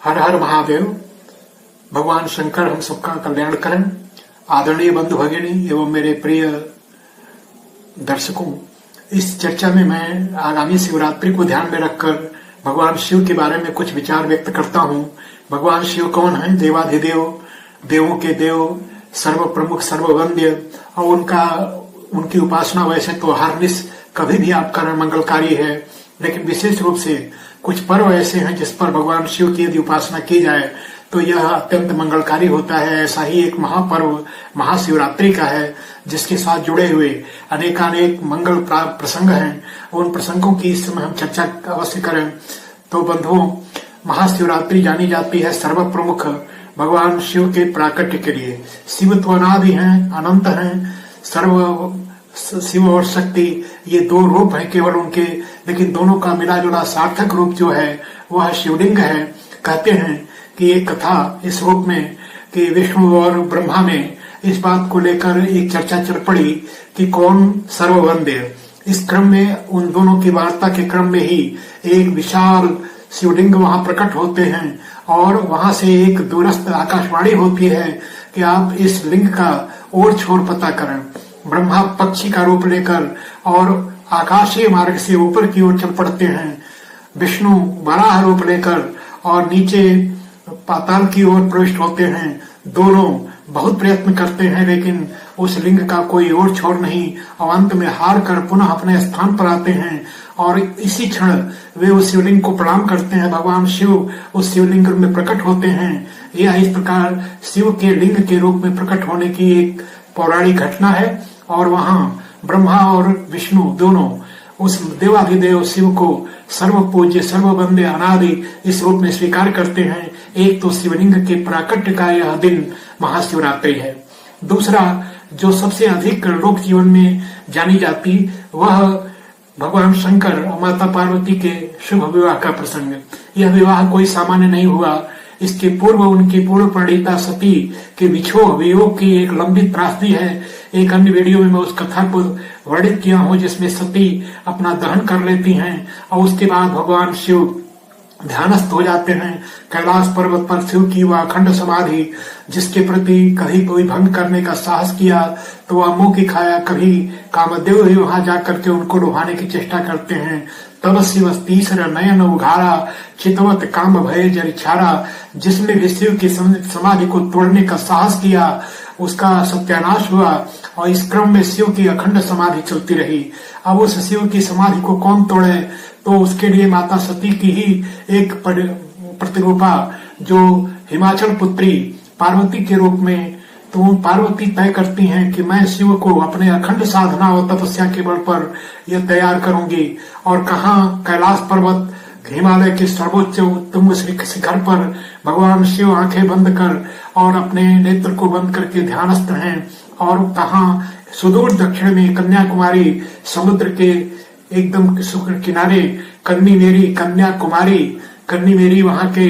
हर हर महादेव। भगवान शंकर हम सबका कल्याण करें। आदरणीय बंधु भगिनी एवं मेरे प्रिय दर्शकों, इस चर्चा में मैं आगामी शिवरात्रि को ध्यान में रखकर भगवान शिव के बारे में कुछ विचार व्यक्त करता हूँ। भगवान शिव कौन है? देवाधिदेव, देवों के देव, सर्व प्रमुख, सर्ववंद्य, और उनकी उपासना वैसे तो हरनिश कभी भी आप करें मंगलकारी है, लेकिन विशेष रूप से कुछ पर्व ऐसे हैं जिस पर भगवान शिव की यदि उपासना की जाए तो यह अत्यंत मंगलकारी होता है। ऐसा ही एक महापर्व महाशिवरात्रि का है, जिसके साथ जुड़े हुए अनेकानेक मंगल प्रसंग हैं। उन प्रसंगों की इस समय हम चर्चा अवश्य करें। तो बंधुओं, महाशिवरात्रि जानी जाती है सर्व प्रमुख भगवान शिव के प्राकट्य के लिए। शिव तो अनादि हैं, अनंत हैं, सर्व शिव और शक्ति ये दो रूप है केवल उनके, लेकिन दोनों का मिला जुला सार्थक रूप जो है वह शिवलिंग है। कहते हैं कि एक कथा इस रूप में कि विष्णु और ब्रह्मा में इस बात को लेकर एक चर्चा चल पड़ी कि कौन सर्ववंद्य। इस क्रम में उन दोनों की वार्ता के क्रम में ही एक विशाल शिवलिंग वहां प्रकट होते हैं और वहां से एक दूरस्थ आकाशवाणी होती है कि आप इस लिंग का ओर छोर पता करें। ब्रह्मा पक्षी का रूप लेकर और आकाशीय मार्ग से ऊपर की ओर चल पड़ते हैं। विष्णु वराह रूप लेकर और नीचे पाताल की ओर प्रविष्ट होते हैं। दोनों बहुत प्रयत्न करते हैं, लेकिन उस लिंग का कोई और छोर नहीं, और अंत में हार कर पुनः अपने स्थान पर आते हैं और इसी क्षण वे उस शिवलिंग को प्रणाम करते हैं। भगवान शिव उस शिवलिंग में प्रकट होते हैं। यह इस प्रकार शिव के लिंग के रूप में प्रकट होने की एक पौराणिक घटना है। और वहां ब्रह्मा और विष्णु दोनों उस देवाधिदेव शिव को सर्व पूज्य, सर्ववंद्य, अनादि इस रूप में स्वीकार करते हैं। एक तो शिवलिंग के प्राकट्य का यह दिन महाशिवरात्रि है। दूसरा जो सबसे अधिक लोक जीवन में जानी जाती वह भगवान शंकर और माता पार्वती के शुभ विवाह का प्रसंग। यह विवाह कोई सामान्य नहीं हुआ। इसके पूर्व उनकी पूर्ण प्रणीता सती के वियोग की एक लंबी त्रासदी है। एक अन्य वीडियो में मैं उस कथा को वर्णित किया हूँ जिसमें सती अपना दहन कर लेती हैं और उसके बाद भगवान शिव ध्यानस्थ हो जाते हैं। कैलाश पर्वत पर शिव की वह अखंड समाधि जिसके प्रति कभी कोई भंग करने का साहस किया तो वह मुंह की खाया, कभी कामदेव भी वहां जाकर के उनको लुभाने की चेष्टा करते हैं। तब शिव तीसरा नयन उघारा, चितवत काम भय जरिछारा। जिसने भी शिव की समाधि को तोड़ने का साहस किया उसका सत्यानाश हुआ और इस क्रम में शिव की अखंड समाधि चलती रही। अब उस शिव की समाधि को कौन तोड़े, तो उसके लिए माता सती की ही एक प्रतिरूपा जो हिमाचल पुत्री पार्वती के रूप में, तो पार्वती तय करती हैं कि मैं शिव को अपने अखंड साधना और तपस्या के बल पर यह तैयार करूंगी। और कहाँ कैलाश पर्वत हिमालय के सर्वोच्च उत्तुंग शिखर पर भगवान शिव आंखें बंद कर और अपने नेत्र को बंद करके ध्यानस्थ हैं। और कहाँ सुदूर दक्षिण में कन्याकुमारी समुद्र के एकदम किनारे कन्नीमेरी वहां के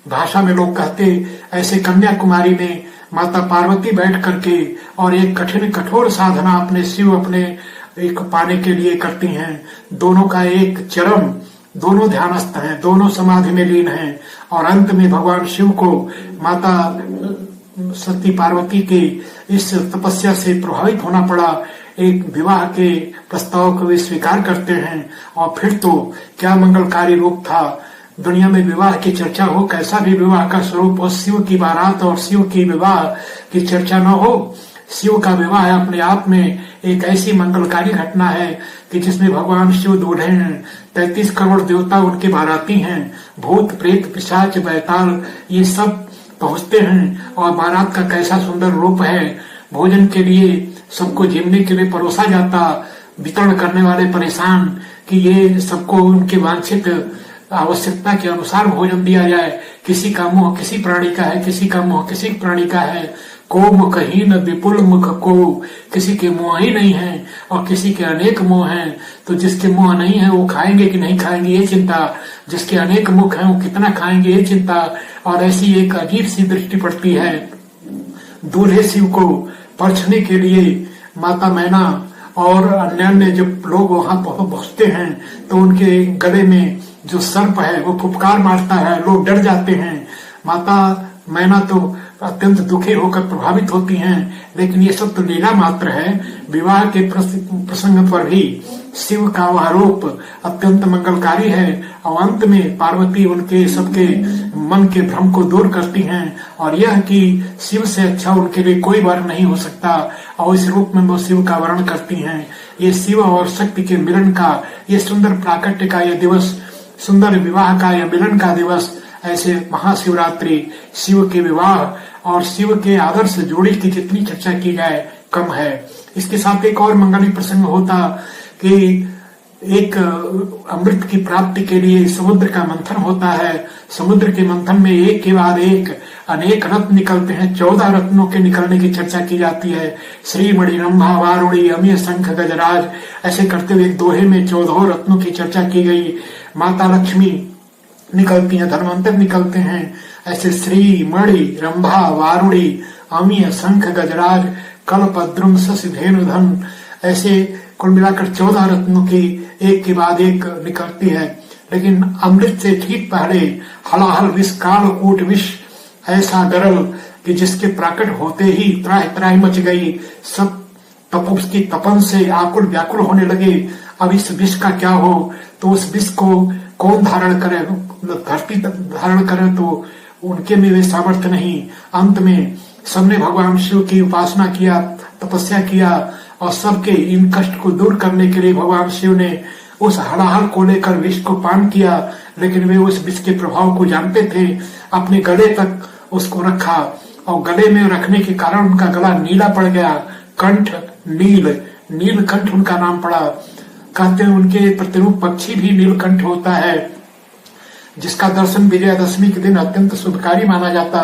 भाषा में लोग कहते, ऐसे कन्याकुमारी में माता पार्वती बैठ करके और एक कठिन कठोर साधना अपने शिव अपने एक पाने के लिए करती हैं। दोनों का एक चरम, दोनों ध्यानस्थ हैं, दोनों समाधि में लीन हैं। और अंत में भगवान शिव को माता सती पार्वती के इस तपस्या से प्रभावित होना पड़ा। एक विवाह के प्रस्ताव को वे स्वीकार करते हैं। और फिर तो क्या मंगलकारी रूप था। दुनिया में विवाह की चर्चा हो, कैसा भी विवाह का स्वरूप हो, शिव की बारात और शिव की विवाह की चर्चा न हो। शिव का विवाह अपने आप में एक ऐसी मंगलकारी घटना है कि जिसमें भगवान शिव दूल्हे हैं, 33 करोड़ देवता उनके बाराती हैं, भूत प्रेत पिशाच बैताल ये सब पहुंचते हैं। और बारात का कैसा सुंदर रूप है। भोजन के लिए सबको जिमने के लिए परोसा जाता, वितरण करने वाले परेशान कि ये सबको उनके वांछित आवश्यकता के अनुसार भोजन दिया जाए। किसी का मुंह किसी प्राणी का है, किसी का मुंह किसी प्राणी का है। को मुखहीन विपुल मुख को, किसी के मुंह ही नहीं है और किसी के अनेक मुंह हैं। तो जिसके मुंह नहीं है वो खाएंगे कि नहीं खाएंगे ये चिंता, जिसके अनेक मुख हैं वो कितना खाएंगे ये चिंता। और ऐसी एक अजीब सी दृष्टि पड़ती है। दूल्हे शिव को परछने के लिए माता मैना और अन्य जब लोग वहां पहुंचते हैं तो उनके गले में जो सर्प है वो फुफकार मारता है, लोग डर जाते हैं। माता मैना तो अत्यंत दुखी होकर प्रभावित होती हैं, लेकिन ये सब तो लीला मात्र है। विवाह के प्रसंग पर भी शिव का वह रूप अत्यंत मंगलकारी है और अंत में पार्वती उनके सबके मन के भ्रम को दूर करती हैं और यह कि शिव से अच्छा उनके लिए कोई वर नहीं हो सकता और इस रूप में वो शिव का वर्ण करती हैं। ये शिव और शक्ति के मिलन का, ये सुंदर प्राकट्य का यह दिवस, सुंदर विवाह का यह मिलन का दिवस, ऐसे महाशिवरात्रि शिव के विवाह और शिव के आदर्श जोड़ी की जितनी चर्चा की जाए कम है। इसके साथ एक और मंगलीय प्रसंग होता कि एक अमृत की प्राप्ति के लिए समुद्र का मंथन होता है। समुद्र के मंथन में एक के बाद एक अनेक रत्न निकलते हैं। 14 रत्नों के निकलने की चर्चा की जाती है। श्री मणि, रंभा, वारुणी, अमीय, शंख, गजराज, ऐसे करते हुए एक दोहे में 14 रत्नों की चर्चा की गई। माता लक्ष्मी निकलती हैं, धन्वंतर निकलते हैं। ऐसे श्री मणि, रंभा, वारुणी, अमीय, शंख, गजराज, कल्पद्रुम, शशि, धेनुधन, ऐसे कुल मिलाकर 14 रत्नों की एक के बाद एक निकलती है। लेकिन अमृत से ठीक पहले हलाहल विष, कालकूट विष ऐसा गरल कि जिसके प्राकट होते ही त्राहि त्राहि मच गई। सब उसकी तपन से आकुल व्याकुल होने लगे। अब इस विष का क्या हो, तो उस विष को कौन धारण करे, धरती धारण करे, तो उनके में वे सामर्थ्य नहीं। अंत में सबने भगवान शिव की उपासना किया, तपस्या किया और सबके इन कष्ट को दूर करने के लिए भगवान शिव ने उस हलाहल को लेकर विष को पान किया। लेकिन वे उस विष के प्रभाव को जानते थे, अपने गले तक उसको रखा और गले में रखने के कारण उनका गला नीला पड़ गया। कंठ नील, नीलकंठ उनका नाम पड़ा। कहते हैं उनके प्रतिरूप पक्षी भी नीलकंठ होता है, जिसका दर्शन विजयादशमी के दिन अत्यंत शुभकारी माना जाता।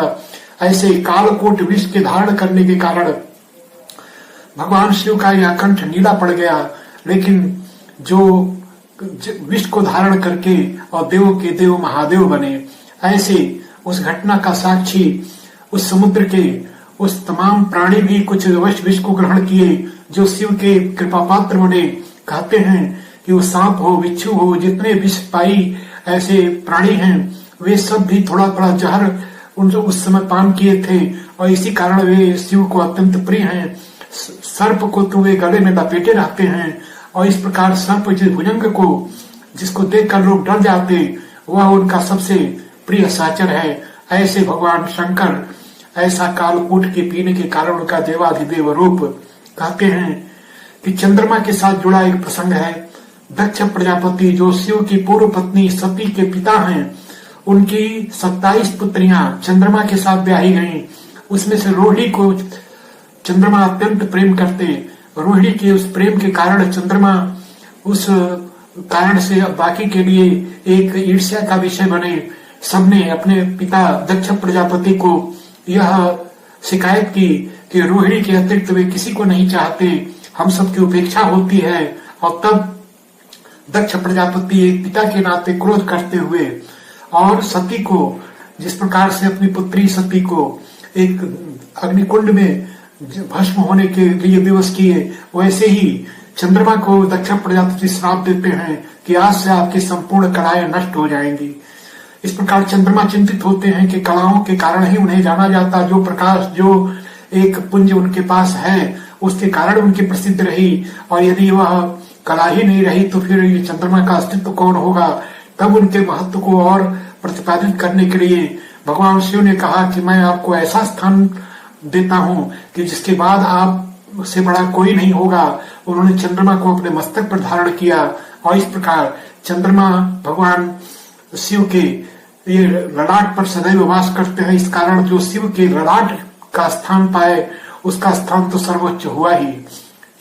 ऐसे कालकोट विष के धारण करने के कारण भगवान शिव का यह कंठ नीला पड़ गया। लेकिन जो विष को धारण करके और देवों के देव महादेव बने, ऐसे उस घटना का साक्षी उस समुद्र के उस तमाम प्राणी भी कुछ विष को ग्रहण किए जो शिव के कृपा पात्र बने। कहते हैं कि वो सांप हो, बिच्छू हो, जितने विष पाई ऐसे प्राणी हैं, वे सब भी थोड़ा थोड़ा जहर उस समय पान किए थे और इसी कारण वे शिव को अत्यंत प्रिय हैं। सर्प को तो वे गले में लपेटे रहते हैं और इस प्रकार सर्प जिस भुजंग को जिसको देखकर लोग डर जाते, वह उनका सबसे प्रिय साचर है। ऐसे भगवान शंकर ऐसा कालकूट के पीने के कारण उनका देवाधिदेव रूप। कहते हैं कि चंद्रमा के साथ जुड़ा एक प्रसंग है। दक्ष प्रजापति जो शिव की पूर्व पत्नी सती के पिता हैं, उनकी 27 पुत्रियां चंद्रमा के साथ ब्याही गईं। उसमें से रोहिणी को चंद्रमा अत्यंत प्रेम करते। रोहिणी के उस प्रेम के कारण चंद्रमा उस कारण से बाकी के लिए एक ईर्ष्या का विषय बने। सबने अपने पिता दक्ष प्रजापति को यह शिकायत की कि रोहिणी के अतिरिक्त वे किसी को नहीं चाहते, हम सबकी उपेक्षा होती है। और तब दक्ष प्रजापति एक पिता के नाते क्रोध करते हुए और सती को जिस प्रकार से अपनी पुत्री सती को एक अग्निकुंड में भस्म होने के लिए विवश किए, वैसे ही चंद्रमा को दक्ष प्रजापति श्राप देते हैं कि आज से आपकी संपूर्ण कलाएं नष्ट हो जाएंगी। इस प्रकार चंद्रमा चिंतित होते हैं कि कलाओं के कारण ही उन्हें जाना जाता, जो प्रकाश जो एक पुंज उनके पास है उसके कारण उनकी प्रसिद्ध रही, और यदि वह कला ही नहीं रही तो फिर ये चंद्रमा का अस्तित्व कौन होगा। तब उनके महत्व को और प्रतिपादित करने के लिए भगवान शिव ने कहा कि मैं आपको ऐसा स्थान देता हूँ कि जिसके बाद आप से बड़ा कोई नहीं होगा। उन्होंने चंद्रमा को अपने मस्तक पर धारण किया और इस प्रकार चंद्रमा भगवान शिव के ये ललाट पर सदैव वास करते हैं। इस कारण जो शिव के ललाट का स्थान पाए उसका स्थान तो सर्वोच्च हुआ ही।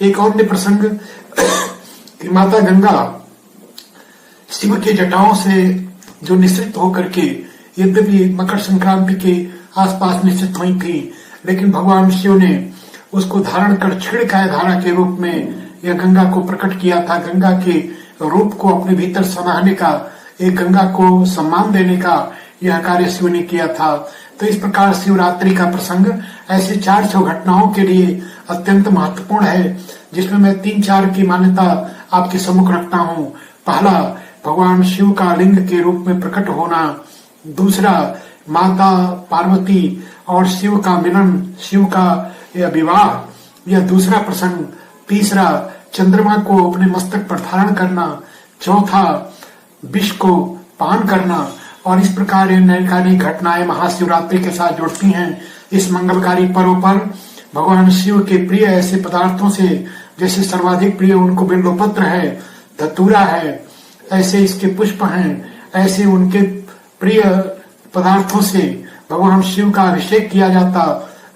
एक और प्रसंग कि माता गंगा शिव के जटाओं से जो निश्चित होकर के यद्यपि मकर संक्रांति के आसपास निश्चित हुई थी, लेकिन भगवान शिव ने उसको धारण कर क्षीणकाय धारा के रूप में यह गंगा को प्रकट किया था। गंगा के रूप को अपने भीतर समाने का, एक गंगा को सम्मान देने का यह कार्य शिव ने किया था। तो इस प्रकार शिवरात्रि का प्रसंग ऐसे 400 घटनाओं के लिए अत्यंत महत्वपूर्ण है, जिसमें मैं 3-4 की मान्यता आपके सम्मुख रखता हूँ। पहला, भगवान शिव का लिंग के रूप में प्रकट होना। दूसरा, माता पार्वती और शिव का मिलन, शिव का यह विवाह, यह दूसरा प्रसंग। तीसरा, चंद्रमा को अपने मस्तक पर धारण करना। चौथा, विष को पान करना। और इस प्रकार अनेक घटनाएं महाशिवरात्रि के साथ जुड़ती हैं। इस मंगलकारी पर्व पर भगवान शिव के प्रिय ऐसे पदार्थों से, जैसे सर्वाधिक प्रिय उनको बिल्वपत्र है, धतूरा है, ऐसे इसके पुष्प हैं, ऐसे उनके प्रिय पदार्थों से भगवान शिव का अभिषेक किया जाता,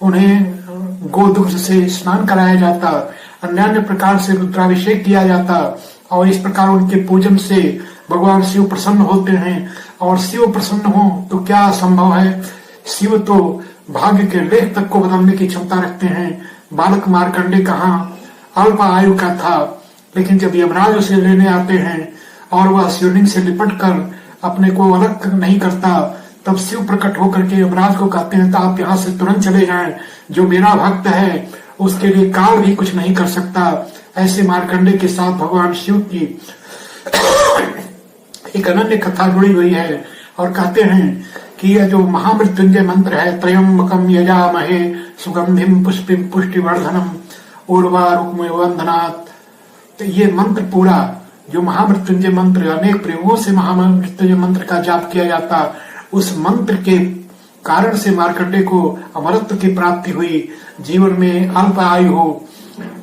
उन्हें गोदुग्ध से स्नान कराया जाता, अन्य प्रकार से रुद्राभिषेक किया जाता। और इस प्रकार उनके पूजन से भगवान शिव प्रसन्न होते हैं। और शिव प्रसन्न हो तो क्या असंभव है। शिव तो भाग्य के लेख तक को बदलने की क्षमता रखते हैं। बालक मार्कंडे कहाँ अल्प आयु का था, लेकिन जब यमराज उसे लेने आते हैं और वह शिवलिंग से लिपट कर अपने को अलग नहीं करता, तब शिव प्रकट होकर के यमराज को कहते हैं, तो आप यहाँ से तुरंत चले जाएं, जो मेरा भक्त है उसके लिए काल भी कुछ नहीं कर सकता। ऐसे मार्कंडे के साथ भगवान शिव की एक अनन्य कथा जुड़ी हुई है। और कहते हैं कि यह जो महामृत्युंजय मंत्र है, त्रयंबकम यजामहे सुगंधिम पुष्पिम पुष्टिवर्धनम उर्वारुकमिव वंदनात्, तो ये मंत्र पूरा जो महामृत्युंजय मंत्र, अनेक प्रयोगों से महामृत्युंजय मंत्र का जाप किया जाता, उस मंत्र के कारण से मार्कंडे को अमरत्व की प्राप्ति हुई। जीवन में अल्प आयु हो,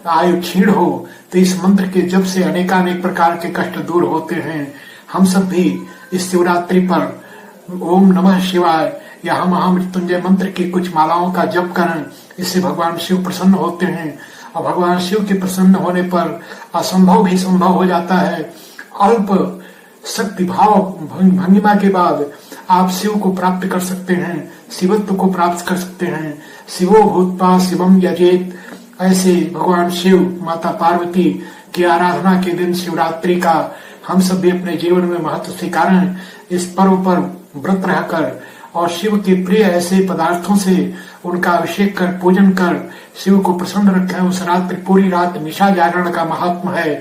आयु क्षीण हो, तो इस मंत्र के जप से अनेकानेक प्रकार के कष्ट दूर होते हैं। हम सब भी इस शिवरात्रि पर ओम नमः शिवाय या महामृत्युंजय मंत्र की कुछ मालाओं का जप करें। इससे भगवान शिव प्रसन्न होते हैं और भगवान शिव के प्रसन्न होने पर असंभव भी संभव हो जाता है। अल्प शक्ति भाव भंगिमा के बाद आप शिव को प्राप्त कर सकते हैं, शिवत्व को प्राप्त कर सकते हैं। शिवो भूत्वा शिवम यजेत, ऐसे भगवान शिव, माता पार्वती की आराधना के दिन शिवरात्रि का हम सब भी अपने जीवन में महत्व स्वीकारें। इस पर्व पर व्रत रहकर और शिव के प्रिय ऐसे पदार्थों से उनका अभिषेक कर, पूजन कर शिव को प्रसन्न रखें। उस रात्रि पूरी रात निशा जागरण का महात्मा है,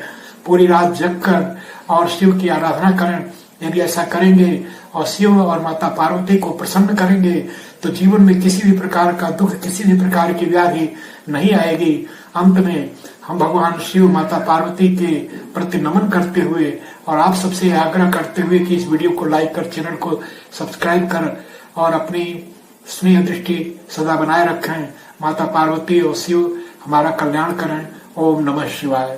पूरी रात जग कर और शिव की आराधना करें। यदि ऐसा करेंगे और शिव और माता पार्वती को प्रसन्न करेंगे तो जीवन में किसी भी प्रकार का दुख, किसी भी प्रकार की व्याधि नहीं आएगी। अंत में हम भगवान शिव, माता पार्वती के प्रति नमन करते हुए और आप सबसे आग्रह करते हुए कि इस वीडियो को लाइक कर, चैनल को सब्सक्राइब कर और अपनी स्नेह दृष्टि सदा बनाए रखें। माता पार्वती और शिव हमारा कल्याण करें। ओम नमः शिवाय।